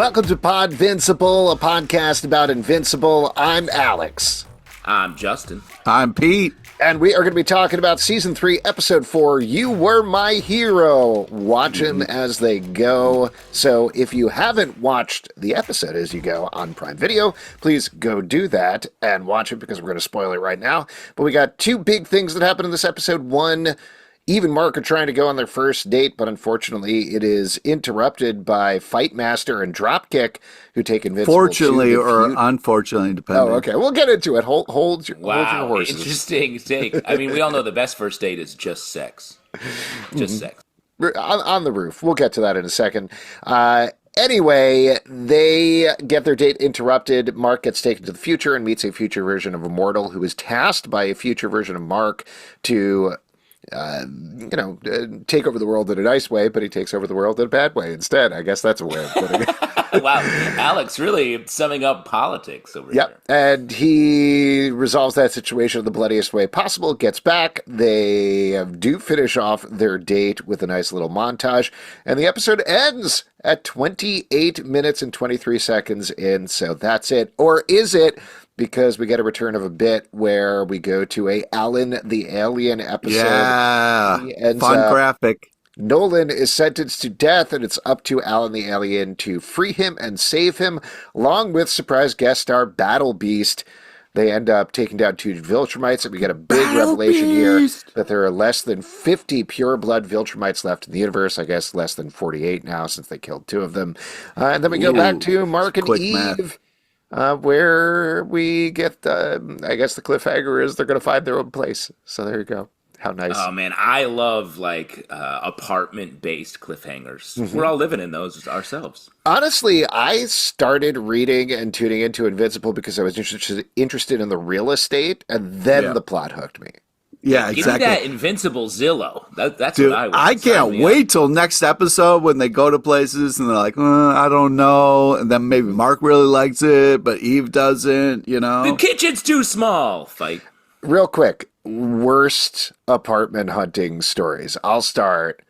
Welcome to Podvincible, a podcast about Invincible. I'm Alex. I'm Justin. I'm Pete. And we are going to be talking about Season 3, Episode 4, You Were My Hero. Watch them as they go. So if you haven't watched the episode as you go on Prime Video, please go do that and watch it because we're going to spoil it right now. But we got two big things that happen in this episode. One, Eve and Mark are trying to go on their first date, but unfortunately it is interrupted by Fightmaster and Dropkick, who take Invincible. Fortunately or unfortunately, depending. Oh, okay. We'll get into it. Hold your horses. Interesting take. I mean, we all know the best first date is just sex. Just sex. On the roof. We'll get to that in a second. Anyway, they get their date interrupted. Mark gets taken to the future and meets a future version of Immortal, who is tasked by a future version of Mark to take over the world in a nice way, but he takes over the world in a bad way instead. I guess that's a way of putting it. Wow, Alex really summing up politics over here. And he resolves that situation the bloodiest way possible, gets back. They do finish off their date with a nice little montage, and the episode ends at 28 minutes and 23 seconds in, so that's it. Or is it? Because we get a return of a bit where we go to a Alan the Alien episode. Yeah, fun graphic. Nolan is sentenced to death, and it's up to Alan the Alien to free him and save him, along with surprise guest star Battle Beast. They end up taking down two Viltrumites, and we get a big revelation here that there are less than 50 pure blood Viltrumites left in the universe. I guess less than 48 now, since they killed two of them. And then we go back to Mark and Eve. Math. Where we get, I guess the cliffhanger is they're going to find their own place. So there you go. How nice. Oh, man, I love, apartment-based cliffhangers. We're all living in those ourselves. Honestly, I started reading and tuning into Invincible because I was interested in the real estate, and then the plot hooked me. Yeah, Give exactly. me that Invincible Zillow. That's Dude, what I want. I can't wait till next episode when they go to places and they're like, I don't know. And then maybe Mark really likes it, but Eve doesn't, The kitchen's too small. Fight. Real quick, worst apartment hunting stories. I'll start.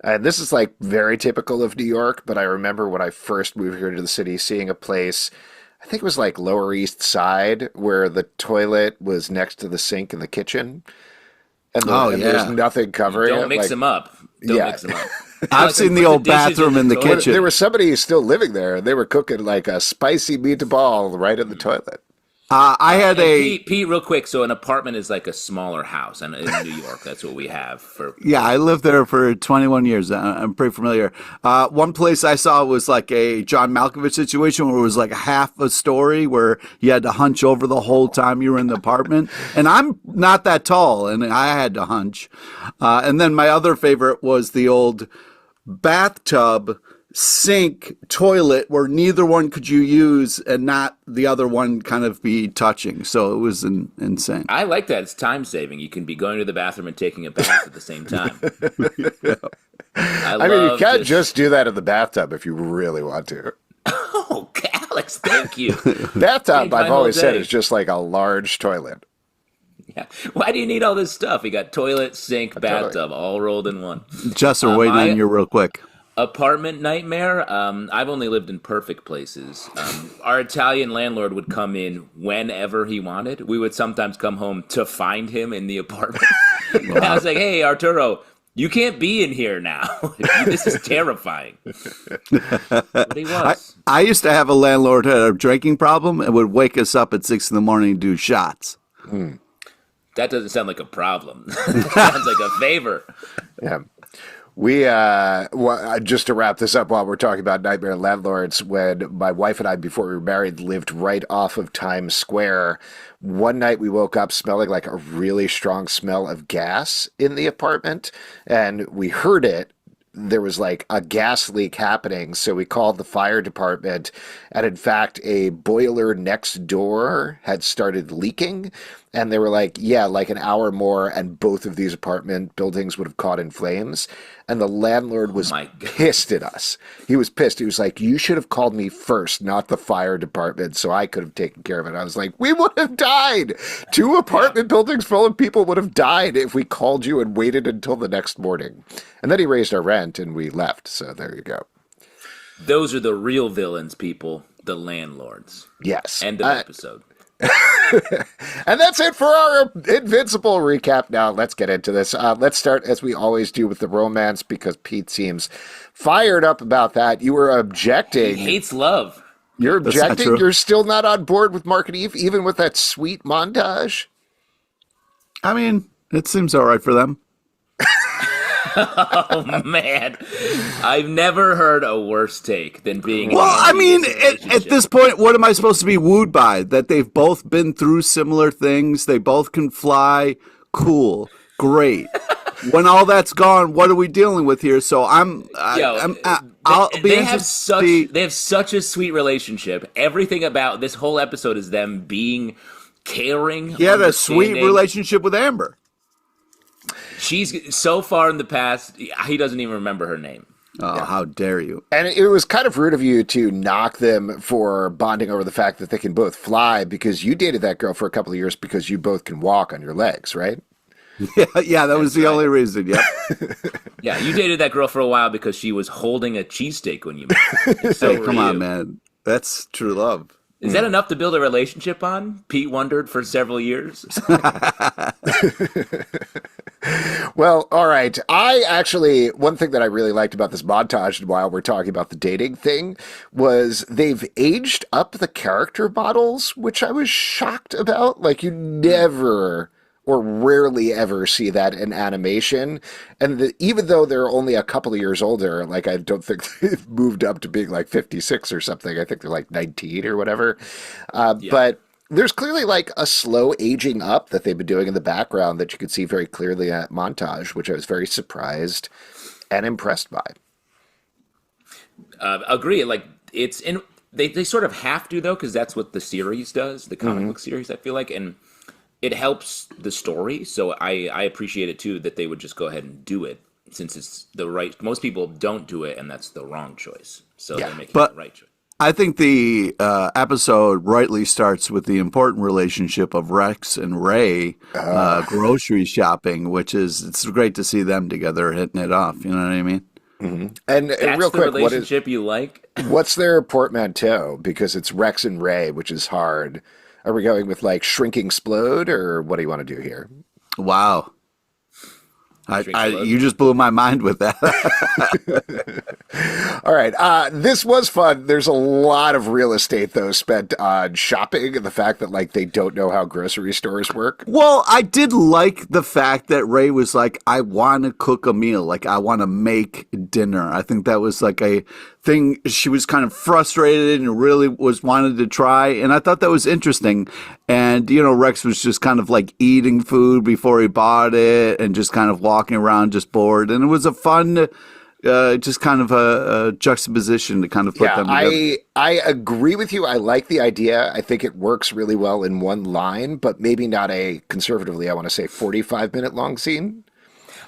And this is very typical of New York, but I remember when I first moved here to the city, seeing a place, I think it was Lower East Side, where the toilet was next to the sink in the kitchen. And there's nothing covering it. Don't mix them up. Don't mix them up. I've seen the old bathroom in the kitchen. There was somebody still living there, and they were cooking a spicy meatball right in the toilet. I had Pete, real quick. So an apartment is like a smaller house, and in New York, that's what we have for. Yeah, I lived there for 21 years. I'm pretty familiar. One place I saw was a John Malkovich situation where it was half a story where you had to hunch over the whole time you were in the apartment. And I'm not that tall, and I had to hunch. And then my other favorite was the old bathtub sink toilet where neither one could you use and not the other one kind of be touching. So it was insane. I like that. It's time saving. You can be going to the bathroom and taking a bath at the same time. I mean, you can't just do that in the bathtub if you really want to. Oh, Alex, thank you. Bathtub, I've always said, is just like a large toilet. Yeah. Why do you need all this stuff? You got toilet, sink, bathtub, all rolled in one. Just waiting on you real quick. Apartment nightmare. I've only lived in perfect places. Our Italian landlord would come in whenever he wanted. We would sometimes come home to find him in the apartment. And I was like, "Hey, Arturo, you can't be in here now. This is terrifying." But he was. I used to have a landlord who had a drinking problem and would wake us up at 6 a.m. and do shots. That doesn't sound like a problem. That sounds like a favor. Yeah. We, just to wrap this up while we're talking about nightmare landlords, when my wife and I, before we were married, lived right off of Times Square, one night we woke up smelling a really strong smell of gas in the apartment, and we heard it. There was a gas leak happening, so we called the fire department, and in fact, a boiler next door had started leaking, and they were an hour more, and both of these apartment buildings would have caught in flames, and the landlord was pissed at us. He was pissed. He was like, "You should have called me first, not the fire department, so I could have taken care of it." I was like, "We would have died. 2 apartment buildings full of people would have died if we called you and waited until the next morning." And then he raised our rent, and we left, so there you go. Those are the real villains, people. The landlords. Yes. End of episode. And that's it for our Invincible recap. Now, let's get into this. Let's start, as we always do, with the romance, because Pete seems fired up about that. You were objecting. He hates love. You're That's not objecting? true. You're still not on board with Mark and Eve, even with that sweet montage? I mean, it seems all right for them. Oh, man. I've never heard a worse take than being... Well, I mean, in a at this point, what am I supposed to be wooed by? That they've both been through similar things. They both can fly. Cool. Great. When all that's gone, what are we dealing with here? So I'll be they interested. have such a sweet relationship. Everything about this whole episode is them being caring. He had a sweet understanding. relationship with Amber. She's so far in the past, he doesn't even remember her name. Oh, how dare you. And it was kind of rude of you to knock them for bonding over the fact that they can both fly, because you dated that girl for a couple of years because you both can walk on your legs, right? Yeah, that was the only reason. Yep. Yeah, you dated that girl for a while because she was holding a cheesesteak when you met. So Hey, come on, man. That's true love. Is that enough to build a relationship on? Pete wondered for several years. Well, all right. One thing that I really liked about this montage, and while we're talking about the dating thing, was they've aged up the character models, which I was shocked about. Like, you never or rarely ever see that in animation. And even though they're only a couple of years older, like, I don't think they've moved up to being like 56 or something. I think they're like 19 or whatever. But there's clearly like a slow aging up that they've been doing in the background that you could see very clearly in that montage, which I was very surprised and impressed by. Agree. Like, it's in. They sort of have to, though, because that's what the series does, the comic book series, I feel like. And it helps the story, so I appreciate it too that they would just go ahead and do it, since it's the right. Most people don't do it, and that's the wrong choice. So they're making the right choice. I think the episode rightly starts with the important relationship of Rex and Ray grocery shopping, which is, it's great to see them together hitting it off. You know what I mean? Mm-hmm. And That's real the quick, relationship you like? what's their portmanteau? Because it's Rex and Ray, which is hard. Are we going with like Shrinking Explode, or what do you want to do here? Wow. You just blew my mind with that. All right. This was fun. There's a lot of real estate, though, spent on shopping and the fact that, like, they don't know how grocery stores work. Well, I did like the fact that Ray was like, I want to cook a meal. Like, I want to make dinner. I think that was like a thing. She was kind of frustrated and really wanted to try. And I thought that was interesting. And, Rex was just kind of like eating food before he bought it and just kind of walking around just bored. And it was a fun, just kind of a juxtaposition to kind of put them together. I agree with you. I like the idea. I think it works really well in one line, but maybe not conservatively, I want to say 45-minute long scene.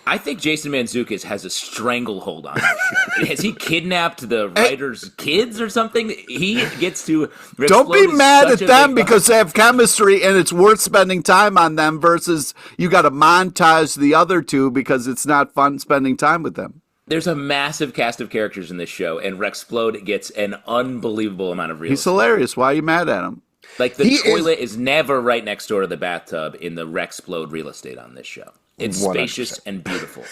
I think Jason Mantzoukas has a stranglehold on this show. Has he kidnapped the writer's kids or something? He gets to... Don't be mad at them because they have chemistry and it's worth spending time on them versus you got to montage the other two because it's not fun spending time with them. There's a massive cast of characters in this show, and Rexplode gets an unbelievable amount of real He's estate. hilarious. Why are you mad at him? Like, the toilet is never right next door to the bathtub in the Rexplode real estate on this show. It's 100%. spacious and beautiful.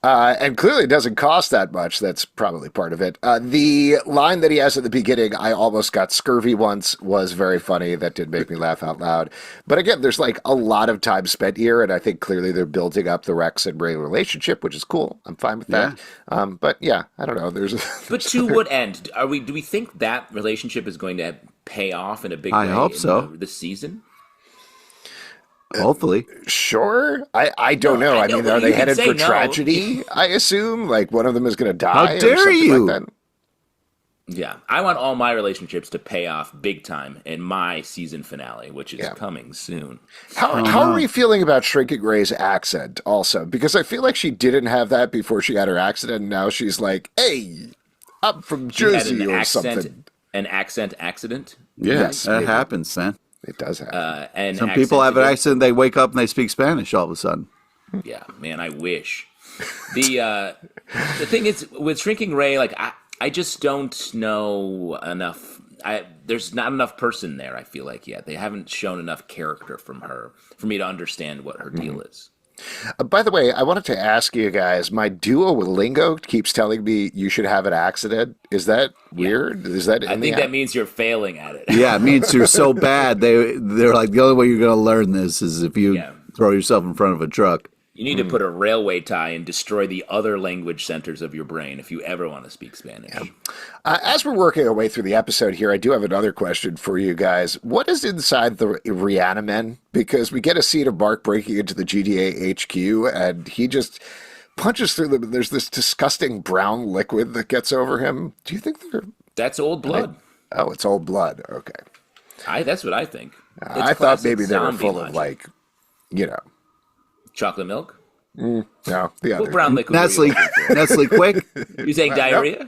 And clearly it doesn't cost that much. That's probably part of it. The line that he has at the beginning, I almost got scurvy once, was very funny. That did make me laugh out loud. But again, there's like a lot of time spent here, and I think clearly they're building up the Rex and Ray relationship, which is cool. I'm fine with that. But yeah, I don't know. But to what end? Do we think that relationship is going to pay off in a big way? I hope so. This season? Hopefully. Sure. I don't know. I mean, are they headed for tragedy? I assume like one of them is going to die. How dare or something you? Like that. Yeah, I want all my relationships to pay off big time in my season finale, which is coming soon. How are we feeling about Shrinking Ray's accent also? Because I feel like she didn't have that before she had her accident, and now she's like, hey, I'm from Jersey or something. An accent accident? Yes, that happens, man. It does happen. And some people have an accent, they wake up and they speak Spanish all of a sudden. Yeah, man, I wish. The thing is with Shrinking Ray, like I just don't know enough. There's not enough person there. I feel like yet they haven't shown enough character from her for me to understand what her deal is. By the way, I wanted to ask you guys, my Duolingo keeps telling me you should have an accident. Is that weird? Is that I think that means you're failing at it. Yeah, it means you're so bad. They're like, the only way you're going to learn this is if you throw yourself in front of a truck. You need to put a railway tie and destroy the other language centers of your brain if you ever want to speak Spanish. Yeah. As we're working our way through the episode here, I do have another question for you guys. What is inside the Reanimen? Because we get a scene of Mark breaking into the GDA HQ, and he just punches through them. There's this disgusting brown liquid that gets over him. Do you think that's old blood? Oh, it's old blood. Okay. That's what I think. I thought maybe they were full of chocolate milk? No, the other. What brown liquid? Nestle Quick? You saying diarrhea?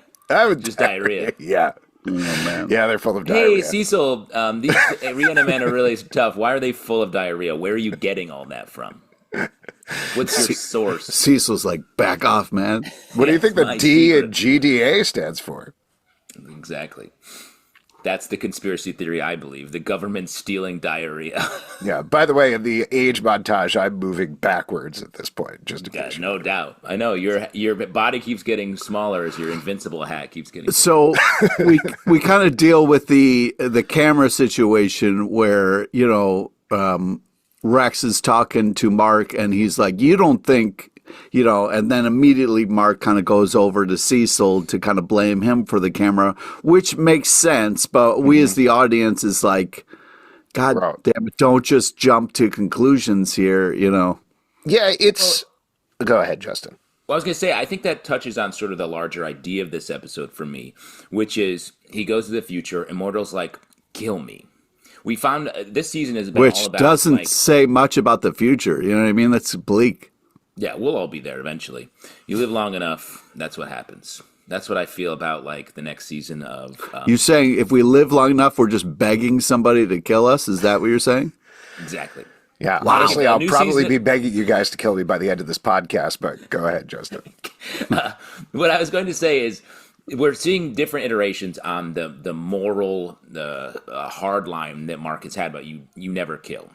Just diarrhea. Yeah. Oh, man. Yeah, they're full of diarrhea. Hey, Cecil, these Reanimen are really tough. Why are they full of diarrhea? Where are you getting all that from? What's your source? Cecil's like, back off, man. What do you think the D in GDA stands for? Exactly. That's the conspiracy theory I believe. The government stealing diarrhea. Yeah. By the way, in the age montage, I'm moving backwards at this point. Just in case. No doubt. I know your body keeps getting smaller as your Invincible hat keeps getting. So we kind of deal with the camera situation where Rex is talking to Mark and he's like, "You don't think." And then immediately Mark kind of goes over to Cecil to kind of blame him for the camera, which makes sense. But we as the audience is like, God damn it, don't just jump to conclusions here, Yeah, it's... Go ahead, Justin. Well, I was going to say, I think that touches on sort of the larger idea of this episode for me, which is he goes to the future, Immortal's like, kill me. We found this season has been all about... Which doesn't say much about the future, you know what I mean? That's bleak. Yeah, we'll all be there eventually. You live long enough, that's what happens. That's what I feel about like the next season of. You're saying if we live long enough, we're just begging somebody to kill us? Is that what you're saying? Exactly. Yeah. Wow. Honestly, I'll probably be begging you guys to kill me by the end of this podcast. But go ahead, Justin. What I was going to say is we're seeing different iterations on the moral, the hard line that Mark has had about you never kill.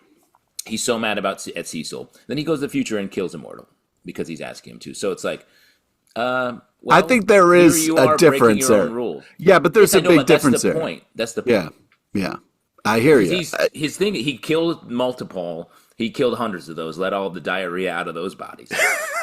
He's so mad at Cecil. Then he goes to the future and kills Immortal because he's asking him to. So it's like, well, I think there is a difference there. Yeah, but there's a big difference there. That's the point. Yeah. I hear you. His thing, he killed multiple. He killed hundreds of those, let all the diarrhea out of those bodies.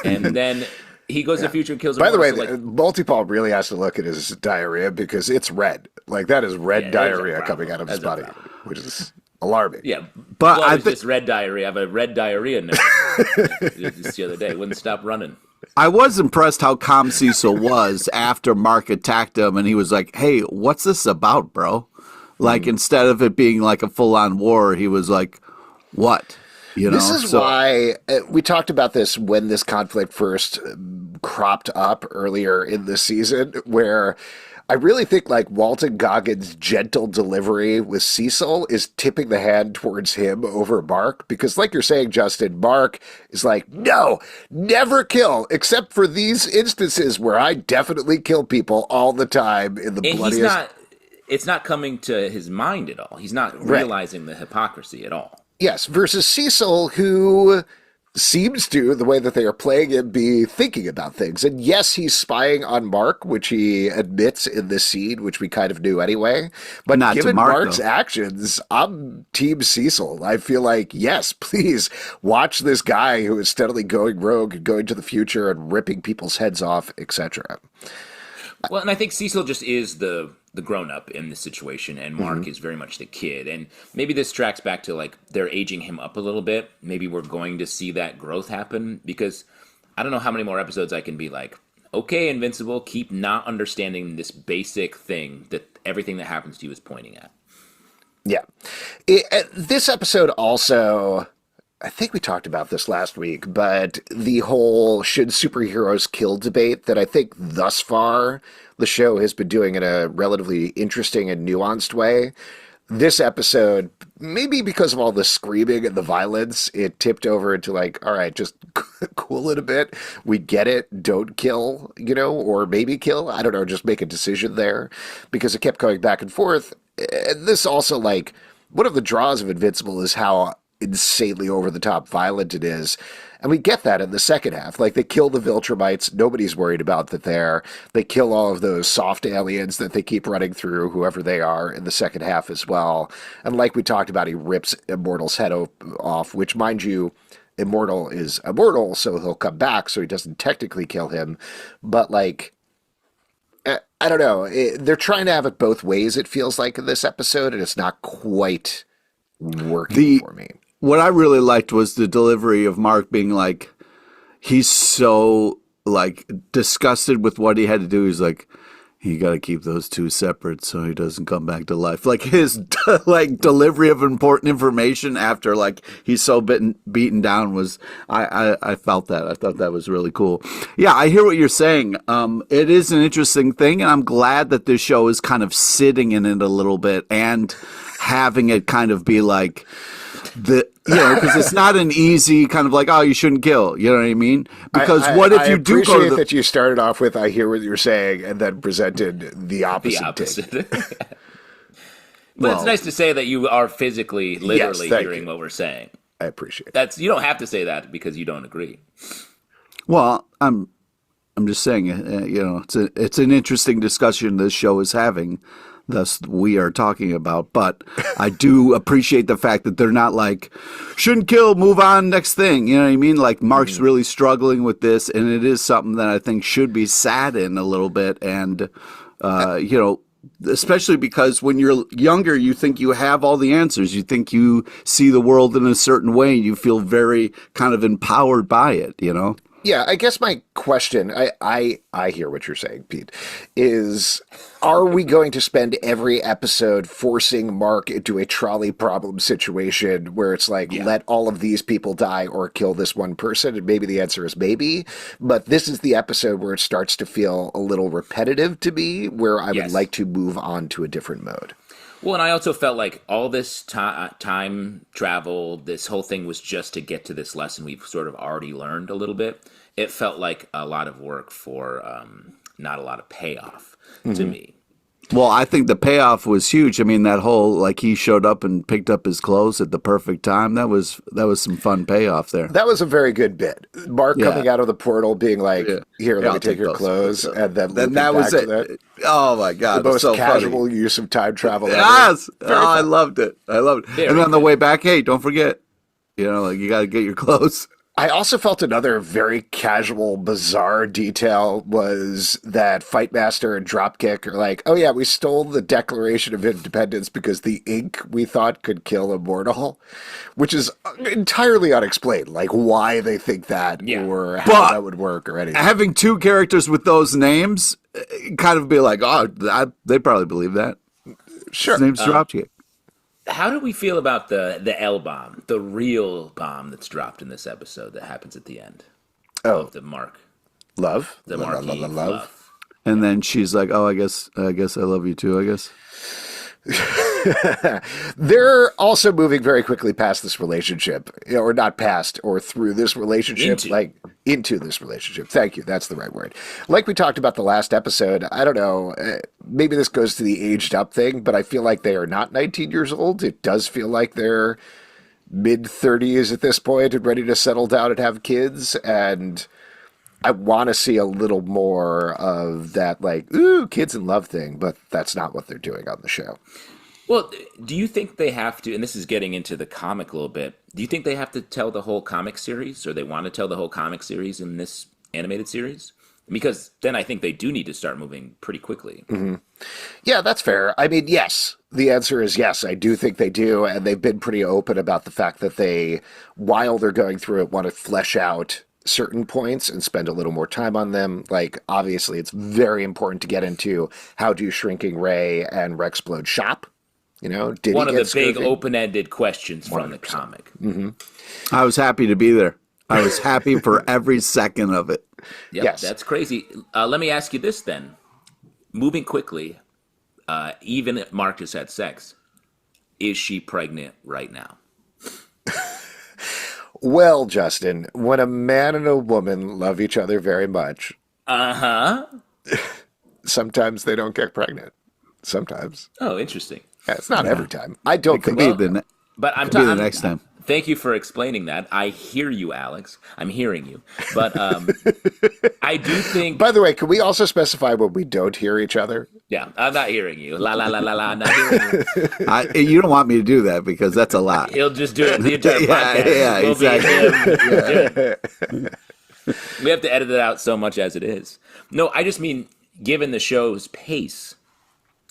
And then he goes to the future and kills Immortal. By the way, Multipole really has to look at his diarrhea because it's red. Like, that is red diarrhea coming out of his body, which is... alarming. Yeah, but I just red diarrhea. I have a red diarrhea note just the other day. Wouldn't stop running. I was impressed how calm Cecil was after Mark attacked him, and he was like, "Hey, what's this about, bro?" Like instead of it being like a full-on war, he was like, "What?" This is why we talked about this when this conflict first cropped up earlier in the season, where. I really think like Walton Goggins' gentle delivery with Cecil is tipping the hand towards him over Mark because like you're saying, Justin, Mark is like, no, never kill except for these instances where I definitely kill people all the time in the bloodiest. It's not coming to his mind at all. He's not realizing the hypocrisy at all. Yes, versus Cecil, who seems to, the way that they are playing him, be thinking about things. And yes, he's spying on Mark, which he admits in this scene, which we kind of knew anyway. But not given Mark's actions, I'm Team Cecil. I feel like, yes, please watch this guy who is steadily going rogue and going to the future and ripping people's heads off, etc. Well, and I think Cecil just is the grown-up in this situation, and Mark is very much the kid. And maybe this tracks back to, like, they're aging him up a little bit. Maybe we're going to see that growth happen, because I don't know how many more episodes I can be like, okay, Invincible, keep not understanding this basic thing that everything that happens to you is pointing at. Yeah. This episode also... I think we talked about this last week, but the whole should superheroes kill debate that I think thus far the show has been doing in a relatively interesting and nuanced way. This episode maybe because of all the screaming and the violence, it tipped over into like, all right, just cool it a bit. We get it. Don't kill, or maybe kill. I don't know. Just make a decision there because it kept going back and forth. And this also, like, one of the draws of Invincible is how insanely over the top violent it is. And we get that in the second half. Like, they kill the Viltrumites. Nobody's worried about that there. They kill all of those soft aliens that they keep running through, whoever they are, in the second half as well. And like we talked about, he rips Immortal's head off, which, mind you, Immortal is immortal, so he'll come back, so he doesn't technically kill him. But, like, I don't know. They're trying to have it both ways, it feels like, in this episode, and it's not quite working for me. What I really liked was the delivery of Mark being like, he's so like disgusted with what he had to do. He's like, you got to keep those two separate so he doesn't come back to life. Like his like delivery of important information after like he's so beaten down was, I felt that. I thought that was really cool. Yeah, I hear what you're saying. It is an interesting thing, and I'm glad that this show is kind of sitting in it a little bit and having it kind of be like, because it's not an easy kind of like, oh, you shouldn't kill. You know what I mean? Because what if you do go to that you started off with, I hear what you're saying, and then presented the opposite. The opposite. But it's nice to say that you are physically, literally hearing what we're saying. I appreciate it. You don't have to say that because you don't agree. Well, I'm just saying, it's an interesting discussion this show is having. Thus, we are talking about, but I do appreciate the fact that they're not like, shouldn't kill, move on, next thing. You know what I mean? Like, Mark's really struggling with this, and it is something that I think should be sat in a little bit. And, especially because when you're younger, you think you have all the answers. You think you see the world in a certain way, and you feel very kind of empowered by it, Yeah, I guess my question, I hear what you're saying, Pete, is are we going to spend every episode forcing Mark into a trolley problem situation where it's like, let all of these people die or kill this one person? And maybe the answer is maybe, but this is the episode where it starts to feel a little repetitive to me, where I would like to move on to a different mode. Well, and I also felt like all this time travel, this whole thing was just to get to this lesson we've sort of already learned a little bit. It felt like a lot of work for not a lot of payoff to me. Well, I think the payoff was huge. I mean, that whole, like, he showed up and picked up his clothes at the perfect time. That was some fun payoff there. That was a very good bit. Mark coming out of the portal being like, here, let me take your clothes. And then that was it. Oh, my God. The most so casual funny. use of time travel ever. Yes. I loved it. And on the way back, hey, don't forget, you got to get your clothes. I also felt another very casual, bizarre detail was that Fightmaster and Dropkick are like, oh yeah, we stole the Declaration of Independence because the ink we thought could kill Immortal, which is entirely unexplained, like why they think that or how that would work or anything. Having two characters with those names kind of be like, oh, they probably believe that. Sure. His name's Dropkick. How do we feel about the L bomb, the real bomb that's dropped in this episode that happens at the end? Oh, the Mark. Love? The Marquee love. And then she's like, oh, I guess I love you too, I guess. They're also moving very quickly past this relationship, or not past, or through this relationship, into this relationship. Thank you. That's the right word. Like we talked about the last episode, I don't know, maybe this goes to the aged up thing, but I feel like they are not 19 years old. It does feel like they're mid-30s at this point and ready to settle down and have kids, and I want to see a little more of that, like, ooh, kids in love thing, but that's not what they're doing on the show. Well, do you think they have to, and this is getting into the comic a little bit, do you think they have to tell the whole comic series, or they want to tell the whole comic series in this animated series? Because then I think they do need to start moving pretty quickly. Mm-hmm. Yeah, that's fair. I mean, yes. The answer is yes. I do think they do, and they've been pretty open about the fact that they, while they're going through it, want to flesh out certain points and spend a little more time on them. Like, obviously, it's very important to get into how do Shrinking Ray and Rexplode shop? Did one of the big open-ended questions 100%. From the comic. Mm-hmm. I was happy to be there. I was happy for every second of it. Yep, yes. That's crazy. Let me ask you this then. Moving quickly, even if Mark just had sex, is she pregnant right now? Well, Justin, when a man and a woman love each other very much, Uh-huh. sometimes they don't get pregnant. Sometimes. Oh, interesting. Yeah, it's not every time. I don't It could think be so. But I'm could be the talking. next time. Thank you for explaining that. I hear you, Alex. I'm hearing you. But I do think. By the way, can we also specify when we don't hear each other? Yeah, I'm not hearing you. La la la la la. I'm not hearing you. You don't want me to do that because that's a lot. He'll just do it the entire Yeah, podcast. yeah, Will exactly. be him. We have to edit it out so much as it is. No, I just mean given the show's pace.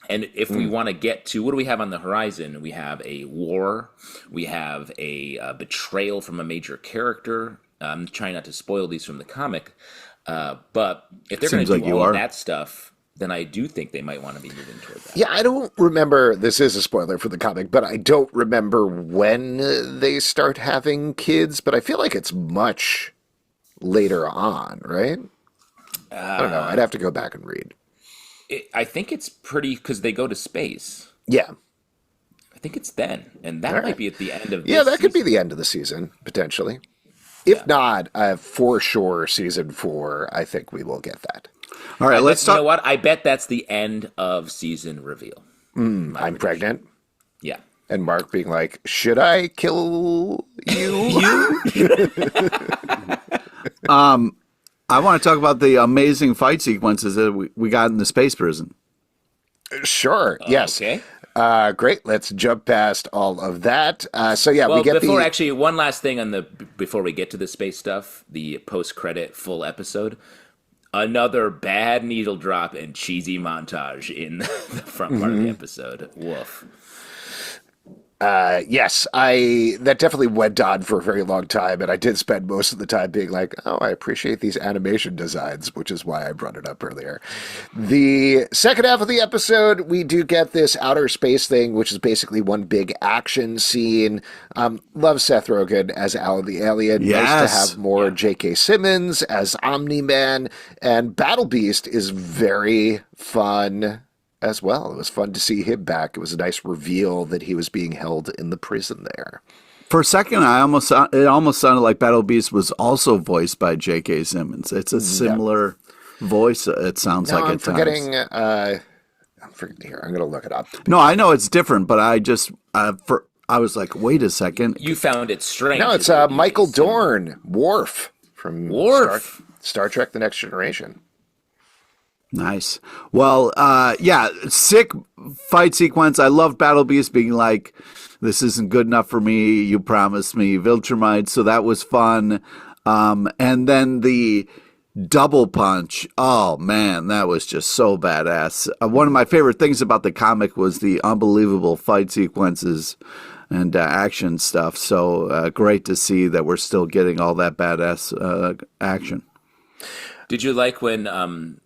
And if we want to get to, what do we have on the horizon? We have a war. We have a betrayal from a major character. I'm trying not to spoil these from the comic. But if they're going Seems to like do you all are. of that stuff, then I do think they might want to be moving toward that. Yeah, I don't remember. This is a spoiler for the comic, but I don't remember when they start having kids. But I feel like it's much later on, right? I don't know. I'd have to go back and read. I think it's pretty, because they go to space. Yeah. I think it's then. And that All might right. be at the end of Yeah, this that could be season. the end of the season, potentially. If not, for sure, season 4, I think we will get that. All right, let's You know talk. what? I bet that's the end of season reveal. I'm pregnant. Yeah. And Mark being like, should I kill you? I want to talk about the amazing fight sequences that we got in the space prison. Sure. Yes. Okay. Great. Let's jump past all of that. So yeah, Well, we get before the actually, one last thing on the before we get to the space stuff, the post-credit full episode. Another bad needle drop and cheesy montage in the front part of the episode. Woof. yes, that definitely went on for a very long time, and I did spend most of the time being like, "Oh, I appreciate these animation designs," which is why I brought it up earlier. The second half of the episode, we do get this outer space thing, which is basically one big action scene. Love Seth Rogen as Alan the Alien. Nice Yes. to have more J.K. Simmons as Omni-Man, and Battle Beast is very fun as well. It was fun to see him back. It was a nice reveal that he was being held in the prison there. For a second, it almost sounded like Battle Beast was also voiced by J.K. Simmons. It's a similar voice. It sounds like I'm at forgetting. times. I'm forgetting here. I'm going to look it up. No, I know it's different, but I just I was like, wait a second. You found it strange. No, it's that you Michael just said- Dorn, Worf from Worf. Star Trek: The Next Generation. Nice. Well, yeah, sick fight sequence. I love Battle Beast being like, this isn't good enough for me. You promised me Viltrumite. So that was fun. And then the double punch. Oh, man, that was just so badass. One of my favorite things about the comic was the unbelievable fight sequences and action stuff. So great to see that we're still getting all that badass action. Did you like when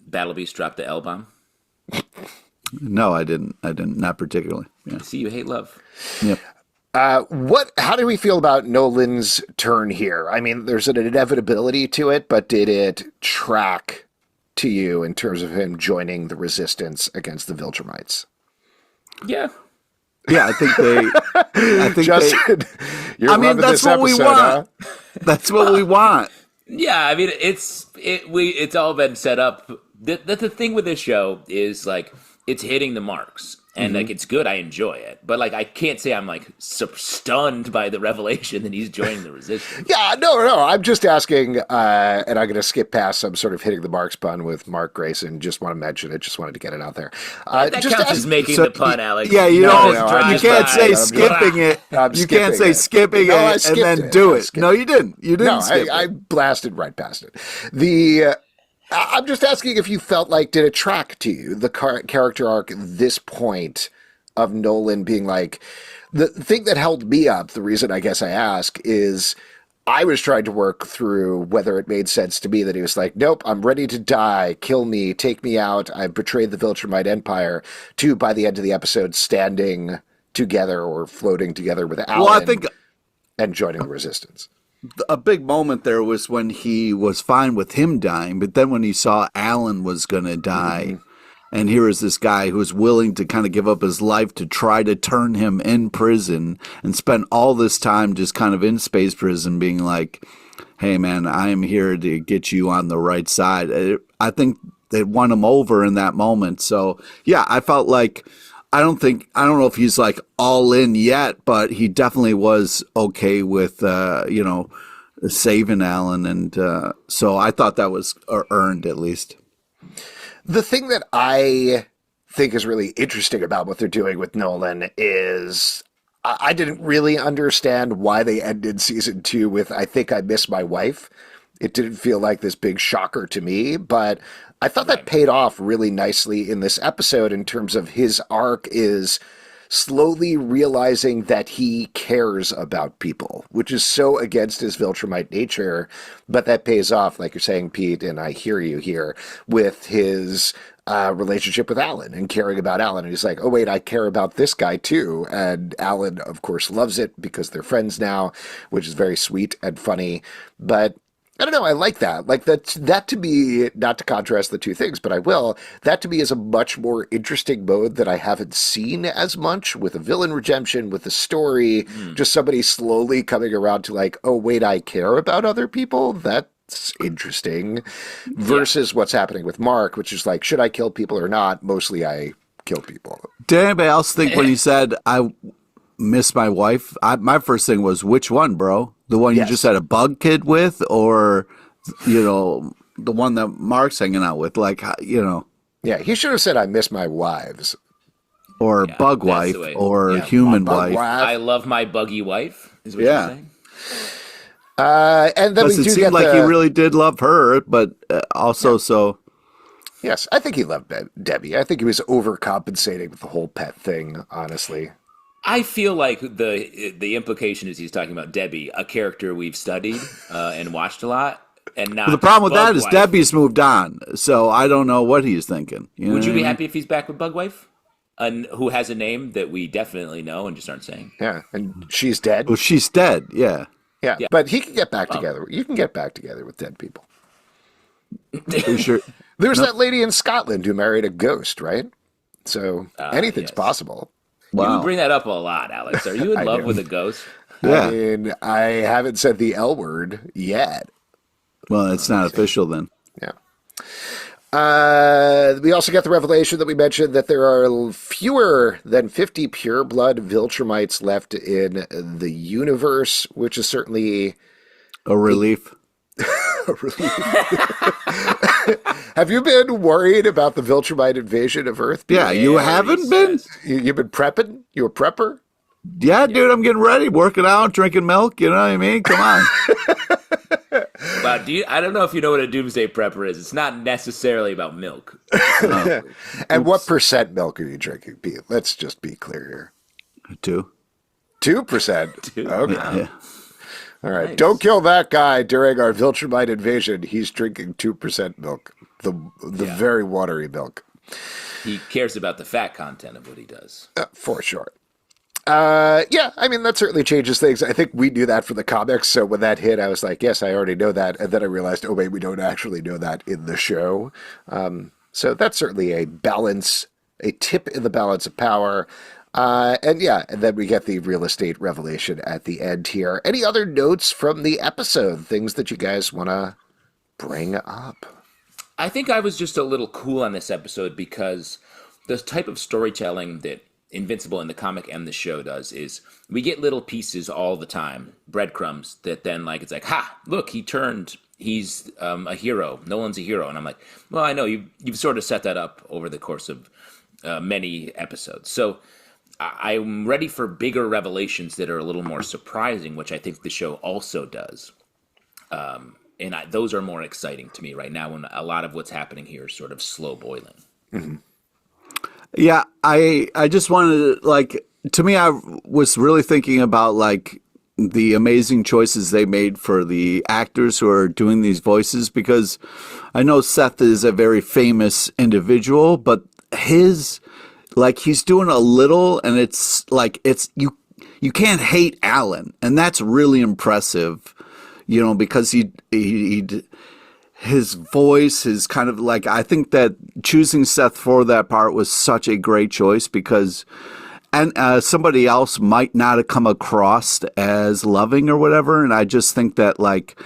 Battle Beast dropped the L-bomb? No, I didn't. Not particularly. Yeah. See, you hate love. Yep. How do we feel about Nolan's turn here? I mean, there's an inevitability to it, but did it track to you in terms of him joining the resistance against the Viltrumites? Yeah. Yeah, I think Justin, you're I mean, loving that's this what we episode, want. huh? That's what we want. Yeah, I mean, it's all been set up. The thing with this show is like it's hitting the marks, and like it's good. I enjoy it, but like I can't say I'm like stunned by the revelation that he's joining the resistance. Yeah, no. I'm just asking, and I'm going to skip past some sort of hitting the marks pun with Mark Grayson. Just want to mention it. Just wanted to get it out there. That just counts ask- as making So, the pun, Alex. Yeah, you No, don't. no, you I'm can't just- say I'm- skipping it. I'm You can't skipping say it. skipping No, I it and skipped then it. do I it. skipped No, you didn't. You didn't No, skip I it. blasted right past it. I'm just asking if you felt like, did it track to you, the character arc at this point of Nolan being like, the thing that held me up, the reason I guess I ask is I was trying to work through whether it made sense to me that he was like, nope, I'm ready to die, kill me, take me out, I've betrayed the Viltrumite Empire, to by the end of the episode standing together or floating together with Alan Well, I think and joining the resistance. a big moment there was when he was fine with him dying, but then when he saw Alan was going to die, And here is this guy who's willing to kind of give up his life to try to turn him in prison and spend all this time just kind of in space prison being like, hey, man, I am here to get you on the right side. I think they won him over in that moment. So, yeah, I felt like I don't know if he's like all in yet, but he definitely was okay with, saving Alan. And so I thought that was earned at least. The thing that I think is really interesting about what they're doing with Nolan is I didn't really understand why they ended season 2 with I think I miss my wife. It didn't feel like this big shocker to me, but I thought that paid off really nicely in this episode in terms of his arc is slowly realizing that he cares about people, which is so against his Viltrumite nature, but that pays off, like you're saying, Pete, and I hear you here, with his relationship with Alan and caring about Alan. And he's like, oh, wait, I care about this guy too. And Alan, of course, loves it because they're friends now, which is very sweet and funny. But I don't know. I like that. Like that to me, not to contrast the two things, but I will. That to me is a much more interesting mode that I haven't seen as much with a villain redemption, with a story, just somebody slowly coming around to like, oh, wait, I care about other people. That's interesting versus what's happening with Mark, which is like, should I kill people or not? Mostly I kill people. Did anybody else think when he said, I miss my wife? My first thing was, which one, bro? The one you just had a bug kid with, or, the one that Mark's hanging out with, like, Yeah, he should have said, I miss my wives. Or bug wife, or human wife. I love my buggy wife, is what you're saying? And then we do seemed get like he really did love her, but also so. Yes, I think he loved Debbie. I think he was overcompensating with the whole pet thing, honestly. I feel like the implication is he's talking about Debbie, a character we've studied and watched a lot, and not. The problem with that is Wife. Debbie's moved on, so I don't know what he's thinking. Would you be happy if he's back with Bug Wife, who has a name that we definitely know and just aren't saying? Yeah, and she's dead. Well, she's dead. Yeah. Yeah, but he can get back together. You can get back together with dead people. Sure. There's that lady in Scotland who married a ghost, right? So anything's possible. Wow. You bring that up a lot, Alex. Are you in love with a ghost? Yeah. I mean, I haven't said the L word yet. Well, it's not official then. Yeah. We also get the revelation that we mentioned that there are fewer than 50 pureblood Viltrumites left in the universe, which is certainly a relief. Have you been worried about the Viltrumite invasion of Earth? Yeah, you haven't been? You've been prepping? You a prepper? Yeah, dude, I'm getting ready, working out, drinking milk. You know what I mean? Come on. Wow, I don't know if you know what a doomsday prepper is. It's not necessarily about milk. And what percent milk are you drinking, Pete? Let's just be clear here. 2%. 2%? Okay. Yeah. All right. Nice. Don't kill that guy during our Viltrumite invasion. He's drinking 2% milk, the very watery milk. He cares about the fat content of what he does. For sure. Yeah, I mean, that certainly changes things. I think we knew that for the comics. So when that hit, I was like, yes, I already know that. And then I realized, oh, wait, we don't actually know that in the show. So that's certainly a tip in the balance of power. And then we get the real estate revelation at the end here. Any other notes from the episode? Things that you guys want to bring up? I think I was just a little cool on this episode because the type of storytelling that Invincible in the comic and the show does is we get little pieces all the time, breadcrumbs, that then it's like, ha, look, he's a hero. Nolan's a hero. And I'm like, well, I know you've sort of set that up over the course of many episodes. So I'm ready for bigger revelations that are a little more surprising, which I think the show also does. And those are more exciting to me right now when a lot of what's happening here is sort of slow boiling. Mm-hmm. Yeah, I just wanted to, to me, I was really thinking about, the amazing choices they made for the actors who are doing these voices, because I know Seth is a very famous individual, but he's doing a little, and it's you can't hate Alan, and that's really impressive, because his voice, his kind of like, I think that choosing Seth for that part was such a great choice because, and somebody else might not have come across as loving or whatever. And I just think that like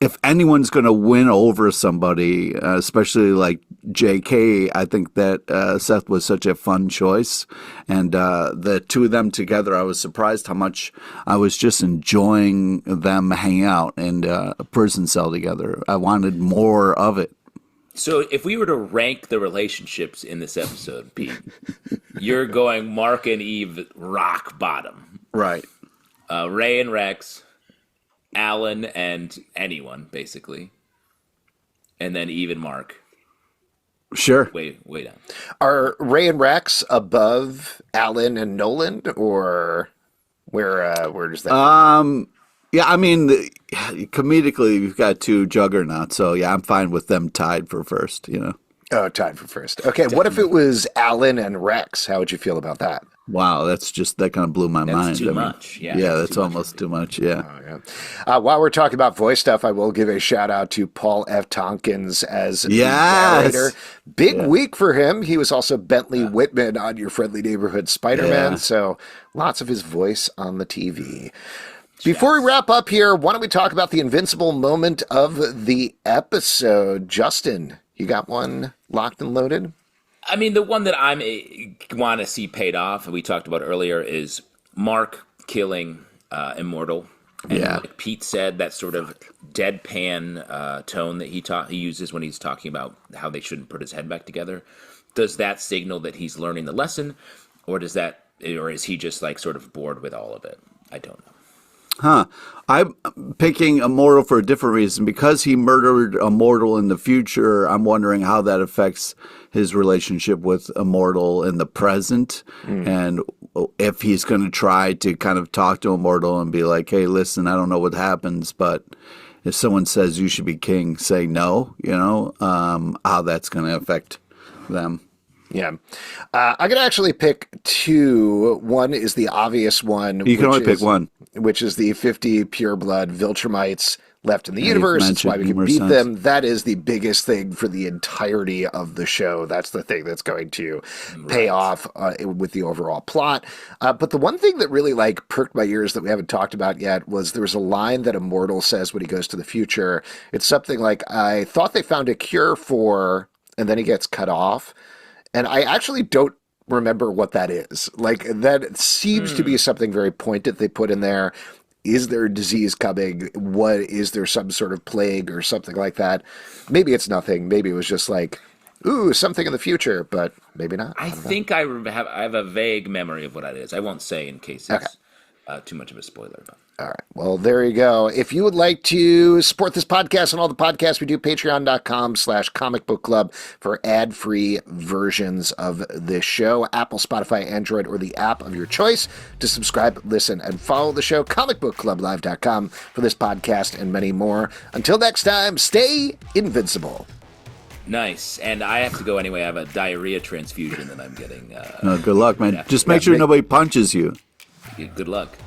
if anyone's going to win over somebody, especially like JK, I think that Seth was such a fun choice. And the two of them together, I was surprised how much I was just enjoying them hang out in a prison cell together. I wanted more of it. So if we were to rank the relationships in this episode, Pete, you're going Mark and Eve rock bottom. Right. Ray and Rex, Alan and anyone, basically. And then Eve and Mark. Sure. Way down. Are Ray and Rex above Alan and Nolan, or where does that? Yeah, I mean, comedically, we've got two juggernauts, so yeah, I'm fine with them tied for first, you know. Oh, tied for first. Okay, what if it was Alan and Rex? How would you feel about that? Wow, that kind of blew my mind. That's too much. Yeah, that's almost too much. Yeah. Oh, yeah. While we're talking about voice stuff, I will give a shout out to Paul F. Tompkins as the narrator. Big week for him. He was also Bentley Whitman on Your Friendly Neighborhood Spider-Man, so lots of his voice on the TV. Before we wrap up here, why don't we talk about the Invincible moment of the episode? Justin, you got one locked and loaded? I mean, the one that I want to see paid off, we talked about earlier, is Mark killing Immortal. And like Pete said, that sort of deadpan tone that he uses when he's talking about how they shouldn't put his head back together. Does that signal that he's learning the lesson, or is he just like sort of bored with all of it? I don't know. I'm picking Immortal for a different reason. Because he murdered Immortal in the future, I'm wondering how that affects his relationship with Immortal in the present. And if he's going to try to kind of talk to Immortal and be like, hey, listen, I don't know what happens, but if someone says you should be king, say no, you know, how that's going to affect them. Yeah. I'm going to actually pick two. One is the obvious one. You can only pick one. Which is the 50 pureblood Viltrumites left in the universe. That's why we can beat them. That is the biggest thing for the entirety of the show. That's the thing that's going to pay off with the overall plot. But the one thing that really like perked my ears that we haven't talked about yet was there was a line that Immortal says when he goes to the future. It's something like, I thought they found a cure for, and then he gets cut off. And I actually don't remember what that is. Like, that seems to be something very pointed they put in there. Is there a disease coming? Is there some sort of plague or something like that? Maybe it's nothing. Maybe it was just like, ooh, something in the future, but maybe not. I think I have a vague memory of what that is. I won't say in case it's too much of a spoiler. But. All right. Well, there you go. If you would like to support this podcast and all the podcasts we do, patreon.com/comic book club for ad-free versions of this show. Apple, Spotify, Android, or the app of your choice to subscribe, listen, and follow the show. comicbookclublive.com for this podcast and many more. Until next time, stay invincible. Nice. And I have to go anyway. I have a diarrhea transfusion that I'm getting. Good luck, man. Just make sure nobody punches you. Good luck.